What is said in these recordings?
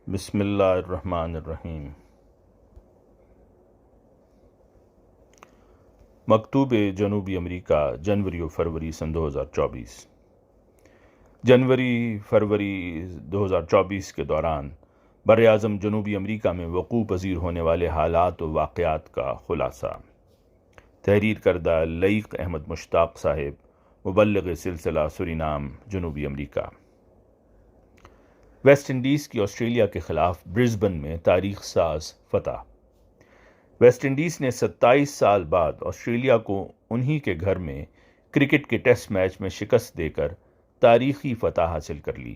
بسم اللہ الرحمن الرحیم۔ مکتوب جنوبی امریکہ جنوری و فروری سن 2024۔ جنوری فروری 2024 کے دوران براعظم جنوبی امریکہ میں وقوع پذیر ہونے والے حالات و واقعات کا خلاصہ۔ تحریر کردہ لئیق احمد مشتاق صاحب، مبلغ سلسلہ سورینام جنوبی امریکہ۔ ویسٹ انڈیز کی آسٹریلیا کے خلاف برسبن میں تاریخ ساز فتح۔ ویسٹ انڈیز نے 27 سال بعد آسٹریلیا کو انہی کے گھر میں کرکٹ کے ٹیسٹ میچ میں شکست دے کر تاریخی فتح حاصل کر لی۔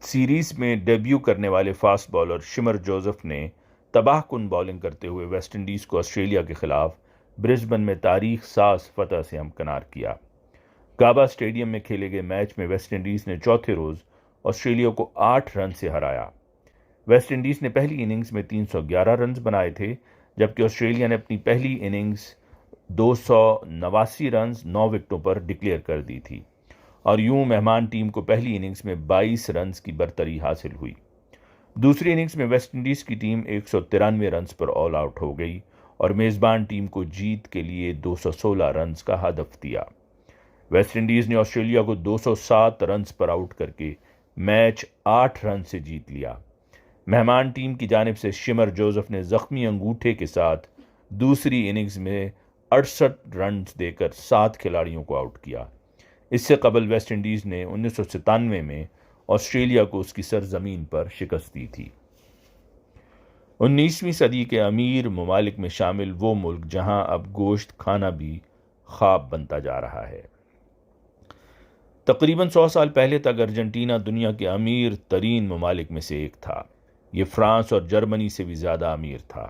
سیریز میں ڈیبیو کرنے والے فاسٹ بالر شمر جوزف نے تباہ کن بالنگ کرتے ہوئے ویسٹ انڈیز کو آسٹریلیا کے خلاف برسبن میں تاریخ ساز فتح سے ہمکنار کیا۔ گابا اسٹیڈیم میں کھیلے گئے میچ میں ویسٹ انڈیز نے چوتھے روز آسٹریلیا کو 8 رن سے ہرایا۔ ویسٹ انڈیز نے پہلی اننگز میں 311 رنز بنائے تھے، جبکہ آسٹریلیا نے اپنی پہلی اننگز 289 رنز 9 وکٹوں پر ڈکلیئر کر دی تھی، اور یوں مہمان ٹیم کو پہلی اننگز میں 22 رنز کی برتری حاصل ہوئی۔ دوسری اننگز میں ویسٹ انڈیز کی ٹیم 193 رنز پر آل آؤٹ ہو گئی اور میزبان ٹیم کو جیت کے لیے 216 رنز کا ہدف دیا۔ ویسٹ انڈیز نے آسٹریلیا کو 207 رنز پر آؤٹ کر کے میچ 8 رن سے جیت لیا۔ مہمان ٹیم کی جانب سے شمر جوزف نے زخمی انگوٹھے کے ساتھ دوسری اننگز میں 68 رنز دے کر 7 کھلاڑیوں کو آؤٹ کیا۔ اس سے قبل ویسٹ انڈیز نے 1997 میں آسٹریلیا کو اس کی سرزمین پر شکست دی تھی۔ 19ویں صدی کے امیر ممالک میں شامل وہ ملک جہاں اب گوشت کھانا بھی خواب بنتا جا رہا ہے۔ تقریباً 100 سال پہلے تک ارجنٹینا دنیا کے امیر ترین ممالک میں سے ایک تھا۔ یہ فرانس اور جرمنی سے بھی زیادہ امیر تھا۔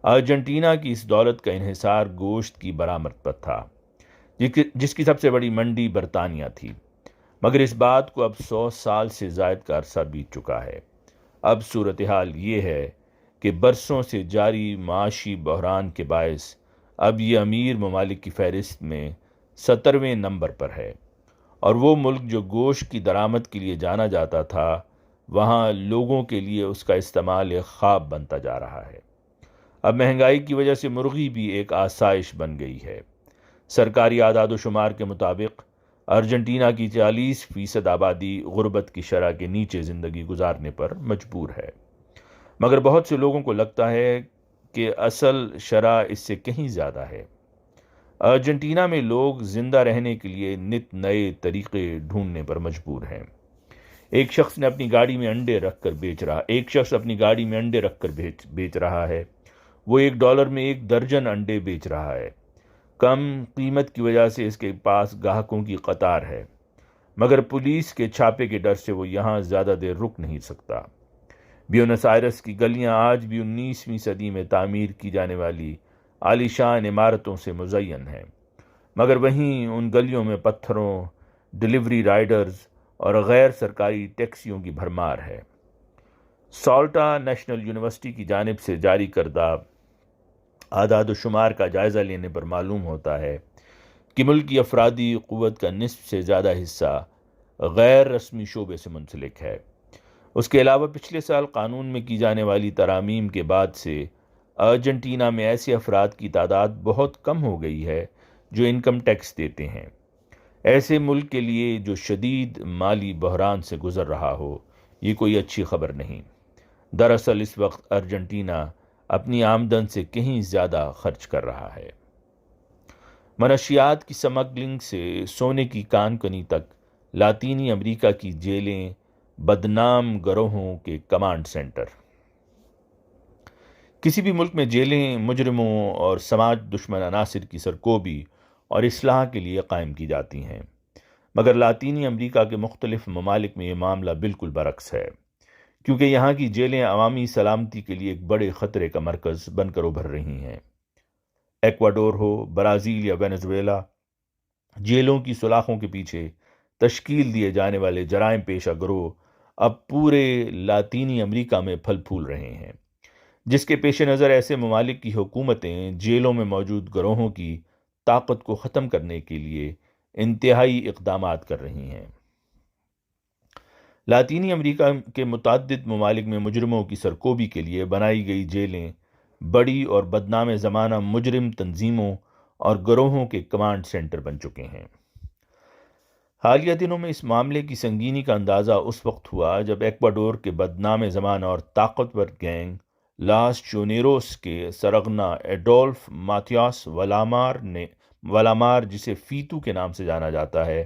ارجنٹینا کی اس دولت کا انحصار گوشت کی برآمد پر تھا، جس کی سب سے بڑی منڈی برطانیہ تھی، مگر اس بات کو اب 100 سال سے زائد کا عرصہ بیت چکا ہے۔ اب صورتحال یہ ہے کہ برسوں سے جاری معاشی بحران کے باعث اب یہ امیر ممالک کی فہرست میں 70ویں نمبر پر ہے، اور وہ ملک جو گوشت کی درآمد کے لیے جانا جاتا تھا، وہاں لوگوں کے لیے اس کا استعمال ایک خواب بنتا جا رہا ہے۔ اب مہنگائی کی وجہ سے مرغی بھی ایک آسائش بن گئی ہے۔ سرکاری اعداد و شمار کے مطابق ارجنٹینا کی 40% آبادی غربت کی شرح کے نیچے زندگی گزارنے پر مجبور ہے، مگر بہت سے لوگوں کو لگتا ہے کہ اصل شرح اس سے کہیں زیادہ ہے۔ ارجنٹینا میں لوگ زندہ رہنے کے لیے نت نئے طریقے ڈھونڈنے پر مجبور ہیں۔ ایک شخص اپنی گاڑی میں انڈے رکھ کر بیچ رہا ہے۔ وہ $1 میں 1 درجن انڈے بیچ رہا ہے۔ کم قیمت کی وجہ سے اس کے پاس گاہکوں کی قطار ہے، مگر پولیس کے چھاپے کے ڈر سے وہ یہاں زیادہ دیر رک نہیں سکتا۔ بیونس آئرس کی گلیاں آج بھی 19ویں صدی میں تعمیر کی جانے والی عالیشان عمارتوں سے مزین ہیں، مگر وہیں ان گلیوں میں پتھروں، ڈیلیوری رائڈرز اور غیر سرکاری ٹیکسیوں کی بھرمار ہے۔ سالٹا نیشنل یونیورسٹی کی جانب سے جاری کردہ اعداد و شمار کا جائزہ لینے پر معلوم ہوتا ہے کہ ملک کی افرادی قوت کا نصف سے زیادہ حصہ غیر رسمی شعبے سے منسلک ہے۔ اس کے علاوہ پچھلے سال قانون میں کی جانے والی ترامیم کے بعد سے ارجنٹینا میں ایسے افراد کی تعداد بہت کم ہو گئی ہے جو انکم ٹیکس دیتے ہیں۔ ایسے ملک کے لیے جو شدید مالی بحران سے گزر رہا ہو، یہ کوئی اچھی خبر نہیں۔ دراصل اس وقت ارجنٹینا اپنی آمدن سے کہیں زیادہ خرچ کر رہا ہے۔ منشیات کی سمگلنگ سے سونے کی کان کنی تک لاطینی امریکہ کی جیلیں بدنام گروہوں کے کمانڈ سینٹر۔ کسی بھی ملک میں جیلیں مجرموں اور سماج دشمن عناصر کی سرکوبی اور اصلاح کے لیے قائم کی جاتی ہیں، مگر لاطینی امریکہ کے مختلف ممالک میں یہ معاملہ بالکل برعکس ہے، کیونکہ یہاں کی جیلیں عوامی سلامتی کے لیے ایک بڑے خطرے کا مرکز بن کر ابھر رہی ہیں۔ ایکواڈور ہو، برازیل یا وینزویلا، جیلوں کی سلاخوں کے پیچھے تشکیل دیے جانے والے جرائم پیشہ گروہ اب پورے لاطینی امریکہ میں پھل پھول رہے ہیں، جس کے پیش نظر ایسے ممالک کی حکومتیں جیلوں میں موجود گروہوں کی طاقت کو ختم کرنے کے لیے انتہائی اقدامات کر رہی ہیں۔ لاطینی امریکہ کے متعدد ممالک میں مجرموں کی سرکوبی کے لیے بنائی گئی جیلیں بڑی اور بدنام زمانہ مجرم تنظیموں اور گروہوں کے کمانڈ سینٹر بن چکے ہیں۔ حالیہ دنوں میں اس معاملے کی سنگینی کا اندازہ اس وقت ہوا جب ایکواڈور کے بدنام زمانہ اور طاقتور گینگ لاس چونیروس کے سرغنہ ایڈولف ماتیاس والامار جسے فیتو کے نام سے جانا جاتا ہے،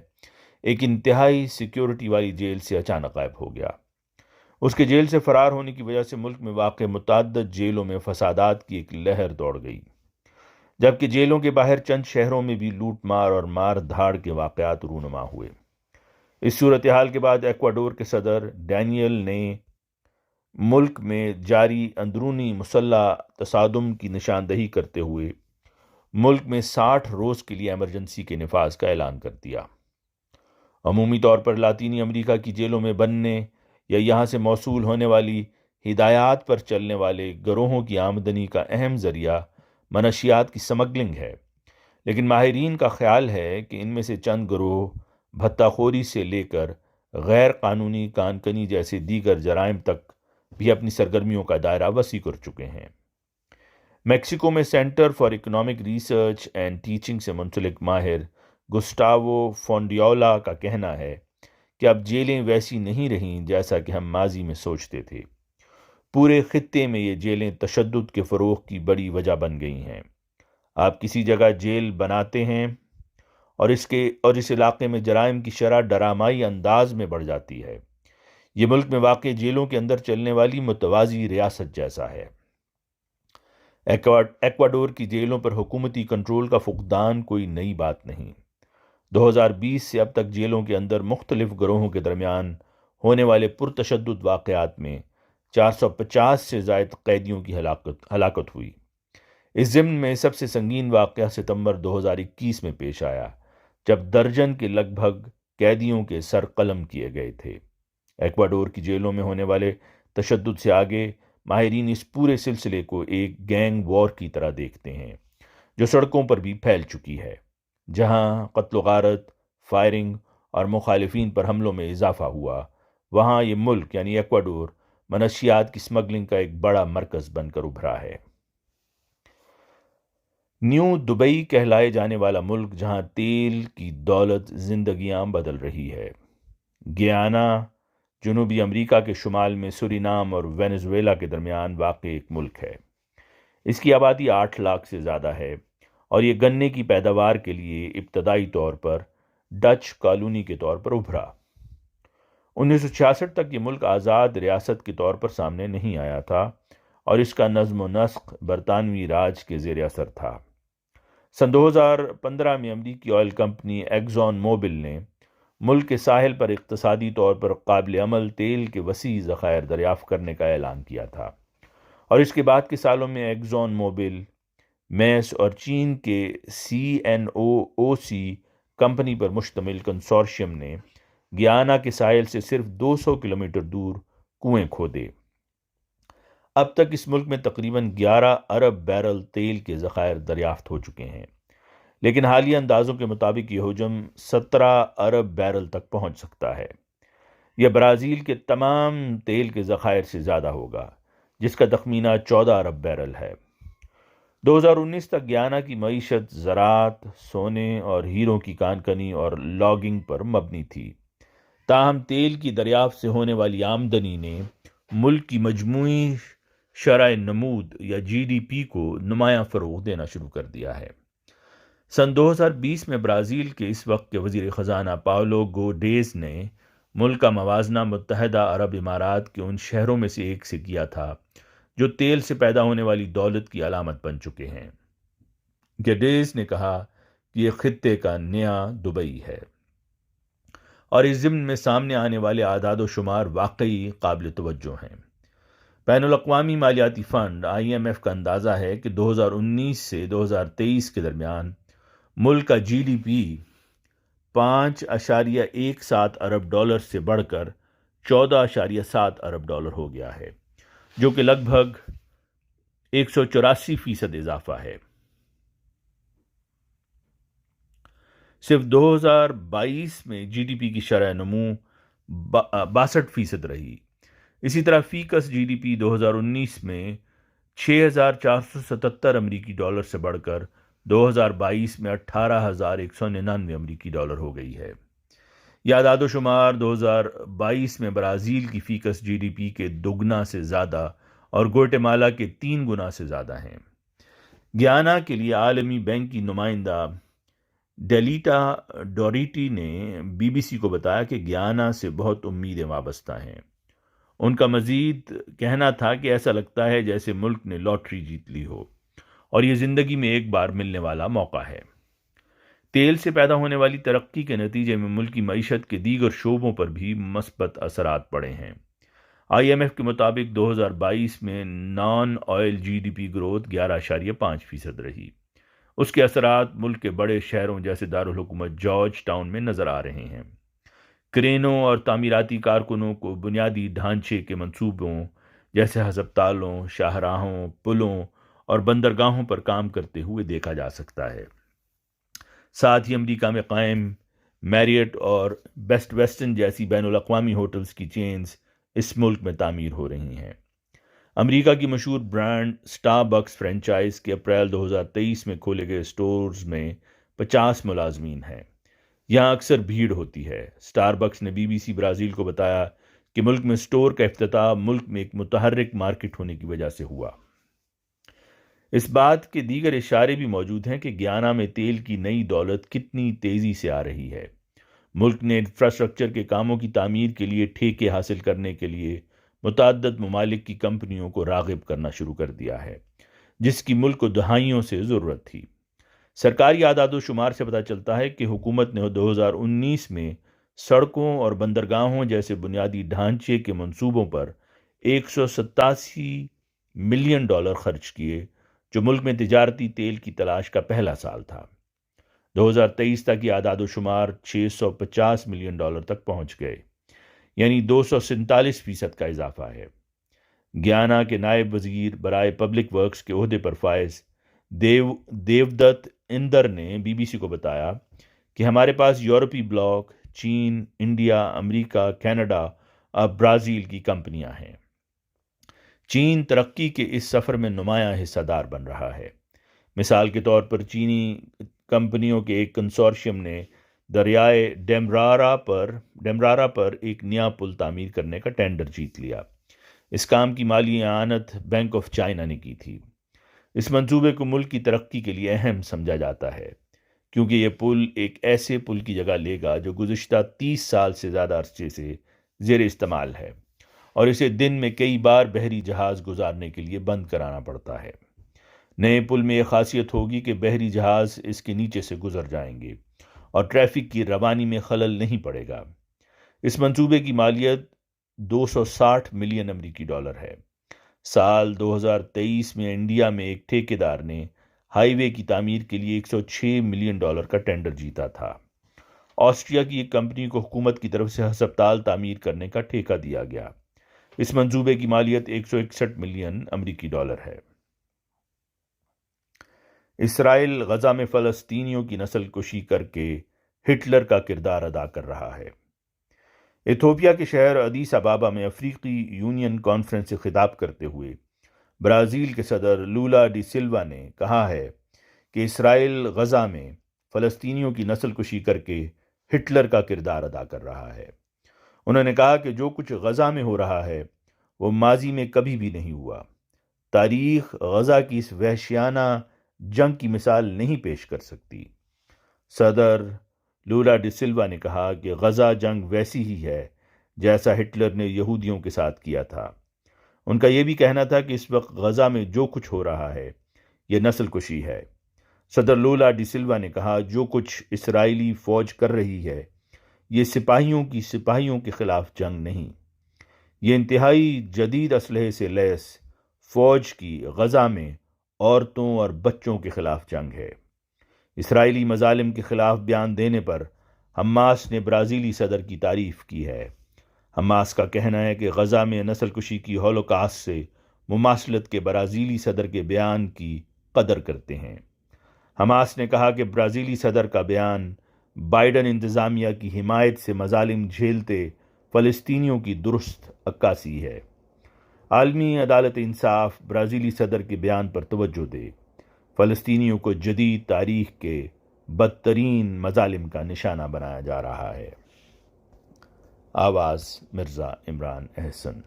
ایک انتہائی سیکیورٹی والی جیل سے اچانک غائب ہو گیا۔ اس کے جیل سے فرار ہونے کی وجہ سے ملک میں واقع متعدد جیلوں میں فسادات کی ایک لہر دوڑ گئی، جبکہ جیلوں کے باہر چند شہروں میں بھی لوٹ مار اور مار دھاڑ کے واقعات رونما ہوئے۔ اس صورتحال کے بعد ایکواڈور کے صدر ڈینیل نے ملک میں جاری اندرونی مسلح تصادم کی نشاندہی کرتے ہوئے ملک میں 60 روز کے لیے ایمرجنسی کے نفاذ کا اعلان کر دیا۔ عمومی طور پر لاطینی امریکہ کی جیلوں میں بننے یا یہاں سے موصول ہونے والی ہدایات پر چلنے والے گروہوں کی آمدنی کا اہم ذریعہ منشیات کی سمگلنگ ہے، لیکن ماہرین کا خیال ہے کہ ان میں سے چند گروہ بھتہ خوری سے لے کر غیر قانونی کانکنی جیسے دیگر جرائم تک بھی اپنی سرگرمیوں کا دائرہ وسیع کر چکے ہیں۔ میکسیکو میں centre for economic research and teaching سے منسلک ماہر گسٹاوو فونڈیولا کا کہنا ہے کہ اب جیلیں ویسی نہیں رہیں جیسا کہ ہم ماضی میں سوچتے تھے۔ پورے خطے میں یہ جیلیں تشدد کے فروغ کی بڑی وجہ بن گئی ہیں۔ آپ کسی جگہ جیل بناتے ہیں اور اس علاقے میں جرائم کی شرح ڈرامائی انداز میں بڑھ جاتی ہے۔ یہ ملک میں واقع جیلوں کے اندر چلنے والی متوازی ریاست جیسا ہے۔ ایکواڈور کی جیلوں پر حکومتی کنٹرول کا فقدان کوئی نئی بات نہیں۔ 2020 سے اب تک جیلوں کے اندر مختلف گروہوں کے درمیان ہونے والے پرتشدد واقعات میں 450 سے زائد قیدیوں کی ہلاکت ہوئی۔ اس ضمن میں سب سے سنگین واقعہ ستمبر 2021 میں پیش آیا، جب درجن کے لگ بھگ قیدیوں کے سر قلم کیے گئے تھے۔ ایکواڈور کی جیلوں میں ہونے والے تشدد سے آگے ماہرین اس پورے سلسلے کو ایک گینگ وار کی طرح دیکھتے ہیں، جو سڑکوں پر بھی پھیل چکی ہے، جہاں قتل و غارت، فائرنگ اور مخالفین پر حملوں میں اضافہ ہوا۔ وہاں یہ ملک یعنی ایکواڈور منشیات کی سمگلنگ کا ایک بڑا مرکز بن کر ابھرا ہے۔ نیو دبئی کہلائے جانے والا ملک جہاں تیل کی دولت زندگیاں بدل رہی ہے۔ گیانا جنوبی امریکہ کے شمال میں سورینام اور وینزویلا کے درمیان واقع ایک ملک ہے۔ اس کی آبادی 8 لاکھ سے زیادہ ہے اور یہ گنے کی پیداوار کے لیے ابتدائی طور پر ڈچ کالونی کے طور پر ابھرا۔ 1966 تک یہ ملک آزاد ریاست کے طور پر سامنے نہیں آیا تھا اور اس کا نظم و نسق برطانوی راج کے زیر اثر تھا۔ سن 2015 میں امریکی آئل کمپنی ایگزون موبل نے ملک کے ساحل پر اقتصادی طور پر قابل عمل تیل کے وسیع ذخائر دریافت کرنے کا اعلان کیا تھا، اور اس کے بعد کے سالوں میں ایگزون موبل، میس اور چین کے CNOOC کمپنی پر مشتمل کنسورشیم نے گیانا کے ساحل سے صرف 200 کلومیٹر دور کنویں کھودے۔ اب تک اس ملک میں تقریباً 11 ارب بیرل تیل کے ذخائر دریافت ہو چکے ہیں، لیکن حالیہ اندازوں کے مطابق یہ حجم 17 ارب بیرل تک پہنچ سکتا ہے۔ یہ برازیل کے تمام تیل کے ذخائر سے زیادہ ہوگا، جس کا تخمینہ 14 ارب بیرل ہے۔ 2019 تک گیانا کی معیشت زراعت، سونے اور ہیروں کی کانکنی اور لاگنگ پر مبنی تھی، تاہم تیل کی دریافت سے ہونے والی آمدنی نے ملک کی مجموعی شرح نمود یا GDP کو نمایاں فروغ دینا شروع کر دیا ہے۔ سن 2020 میں برازیل کے اس وقت کے وزیر خزانہ پاولو گوڈیز نے ملک کا موازنہ متحدہ عرب امارات کے ان شہروں میں سے ایک سے کیا تھا جو تیل سے پیدا ہونے والی دولت کی علامت بن چکے ہیں۔ گوڈیز نے کہا کہ یہ خطے کا نیا دبئی ہے، اور اس ضمن میں سامنے آنے والے اعداد و شمار واقعی قابل توجہ ہیں۔ بین الاقوامی مالیاتی فنڈ IMF کا اندازہ ہے کہ 2019 سے 2023 کے درمیان ملک کا GDP 5.17 ارب ڈالر سے بڑھ کر 14.7 ارب ڈالر ہو گیا ہے، جو کہ لگ بھگ 184% اضافہ ہے۔ صرف 2022 میں GDP کی شرح نمو 62% رہی۔ اسی طرح فی کس جی ڈی پی 2019 میں 6,477 امریکی ڈالر سے بڑھ کر 2022 میں 18,199 امریکی ڈالر ہو گئی ہے۔ یہ اعداد و شمار 2022 میں برازیل کی فی کس جی ڈی پی کے دگنا سے زیادہ اور گواٹے کے 3 گنا سے زیادہ ہیں۔ گیانا کے لیے عالمی بینک کی نمائندہ ڈیلیٹا ڈوریٹی نے بی بی سی کو بتایا کہ گیانا سے بہت امیدیں وابستہ ہیں۔ ان کا مزید کہنا تھا کہ ایسا لگتا ہے جیسے ملک نے لاٹری جیت لی ہو اور یہ زندگی میں ایک بار ملنے والا موقع ہے۔ تیل سے پیدا ہونے والی ترقی کے نتیجے میں ملکی معیشت کے دیگر شعبوں پر بھی مثبت اثرات پڑے ہیں۔ آئی ایم ایف کے مطابق 2022 میں non oil G D P growth 11.5% رہی۔ اس کے اثرات ملک کے بڑے شہروں جیسے دارالحکومت جارج ٹاؤن میں نظر آ رہے ہیں۔ کرینوں اور تعمیراتی کارکنوں کو بنیادی ڈھانچے کے منصوبوں جیسے ہسپتالوں، شاہراہوں، پلوں اور بندرگاہوں پر کام کرتے ہوئے دیکھا جا سکتا ہے۔ ساتھ ہی امریکہ میں قائم میریٹ اور بیسٹ ویسٹرن جیسی بین الاقوامی ہوٹلز کی چینز اس ملک میں تعمیر ہو رہی ہیں۔ امریکہ کی مشہور برانڈ سٹار بکس فرنچائز کے اپریل 2023 میں کھولے گئے سٹورز میں 50 ملازمین ہیں۔ یہاں اکثر بھیڑ ہوتی ہے۔ سٹار بکس نے بی بی سی برازیل کو بتایا کہ ملک میں سٹور کا افتتاح ملک میں ایک متحرک مارکیٹ ہونے کی وجہ سے ہوا۔ اس بات کے دیگر اشارے بھی موجود ہیں کہ گیانا میں تیل کی نئی دولت کتنی تیزی سے آ رہی ہے۔ ملک نے انفراسٹرکچر کے کاموں کی تعمیر کے لیے ٹھیکے حاصل کرنے کے لیے متعدد ممالک کی کمپنیوں کو راغب کرنا شروع کر دیا ہے، جس کی ملک کو دہائیوں سے ضرورت تھی۔ سرکاری اعداد و شمار سے پتہ چلتا ہے کہ حکومت نے 2019 میں سڑکوں اور بندرگاہوں جیسے بنیادی ڈھانچے کے منصوبوں پر $187 ملین خرچ کیے، جو ملک میں تجارتی تیل کی تلاش کا پہلا سال تھا۔ 2023 تک یہ اعداد و شمار $650 ملین تک پہنچ گئے، یعنی 247% کا اضافہ ہے۔ گیانا کے نائب وزیر برائے پبلک ورکس کے عہدے پر فائز دیودت اندر نے بی بی سی کو بتایا کہ ہمارے پاس یورپی بلاک، چین، انڈیا، امریکہ، کینیڈا اور برازیل کی کمپنیاں ہیں۔ چین ترقی کے اس سفر میں نمایاں حصہ دار بن رہا ہے۔ مثال کے طور پر چینی کمپنیوں کے ایک کنسورشیم نے دریائے ڈیمرارا پر ایک نیا پل تعمیر کرنے کا ٹینڈر جیت لیا۔ اس کام کی مالی اعانت بینک آف چائنا نے کی تھی۔ اس منصوبے کو ملک کی ترقی کے لیے اہم سمجھا جاتا ہے، کیونکہ یہ پل ایک ایسے پل کی جگہ لے گا جو گزشتہ 30 سال سے زیادہ عرصے سے زیر استعمال ہے اور اسے دن میں کئی بار بحری جہاز گزارنے کے لیے بند کرانا پڑتا ہے۔ نئے پل میں یہ خاصیت ہوگی کہ بحری جہاز اس کے نیچے سے گزر جائیں گے اور ٹریفک کی روانی میں خلل نہیں پڑے گا۔ اس منصوبے کی مالیت $260 ملین ہے۔ سال 2023 میں انڈیا میں ایک ٹھیکیدار نے ہائی وے کی تعمیر کے لیے $106 ملین کا ٹینڈر جیتا تھا۔ آسٹریا کی ایک کمپنی کو حکومت کی طرف سے ہسپتال تعمیر کرنے کا ٹھیکہ دیا گیا۔ اس منصوبے کی مالیت $161 ملین ہے۔ اسرائیل غزہ میں فلسطینیوں کی نسل کشی کر کے ہٹلر کا کردار ادا کر رہا ہے۔ ایتھوپیا کے شہر ادیس ابابا میں افریقی یونین کانفرنس سے خطاب کرتے ہوئے برازیل کے صدر لولا ڈی سلوا نے کہا ہے کہ اسرائیل غزہ میں فلسطینیوں کی نسل کشی کر کے ہٹلر کا کردار ادا کر رہا ہے۔ انہوں نے کہا کہ جو کچھ غزہ میں ہو رہا ہے وہ ماضی میں کبھی بھی نہیں ہوا۔ تاریخ غزہ کی اس وحشیانہ جنگ کی مثال نہیں پیش کر سکتی۔ صدر لولا ڈی سلوا نے کہا کہ غزہ جنگ ویسی ہی ہے جیسا ہٹلر نے یہودیوں کے ساتھ کیا تھا۔ ان کا یہ بھی کہنا تھا کہ اس وقت غزہ میں جو کچھ ہو رہا ہے یہ نسل کشی ہے۔ صدر لولا ڈی سلوا نے کہا جو کچھ اسرائیلی فوج کر رہی ہے یہ سپاہیوں کے خلاف جنگ نہیں، یہ انتہائی جدید اسلحے سے لیس فوج کی غزہ میں عورتوں اور بچوں کے خلاف جنگ ہے۔ اسرائیلی مظالم کے خلاف بیان دینے پر حماس نے برازیلی صدر کی تعریف کی ہے۔ حماس کا کہنا ہے کہ غزہ میں نسل کشی کی ہولوکاسٹ سے مماثلت کے برازیلی صدر کے بیان کی قدر کرتے ہیں۔ حماس نے کہا کہ برازیلی صدر کا بیان بائیڈن انتظامیہ کی حمایت سے مظالم جھیلتے فلسطینیوں کی درست عکاسی ہے۔ عالمی عدالت انصاف برازیلی صدر کے بیان پر توجہ دے، فلسطینیوں کو جدید تاریخ کے بدترین مظالم کا نشانہ بنایا جا رہا ہے۔ آواز مرزا عمران احسن۔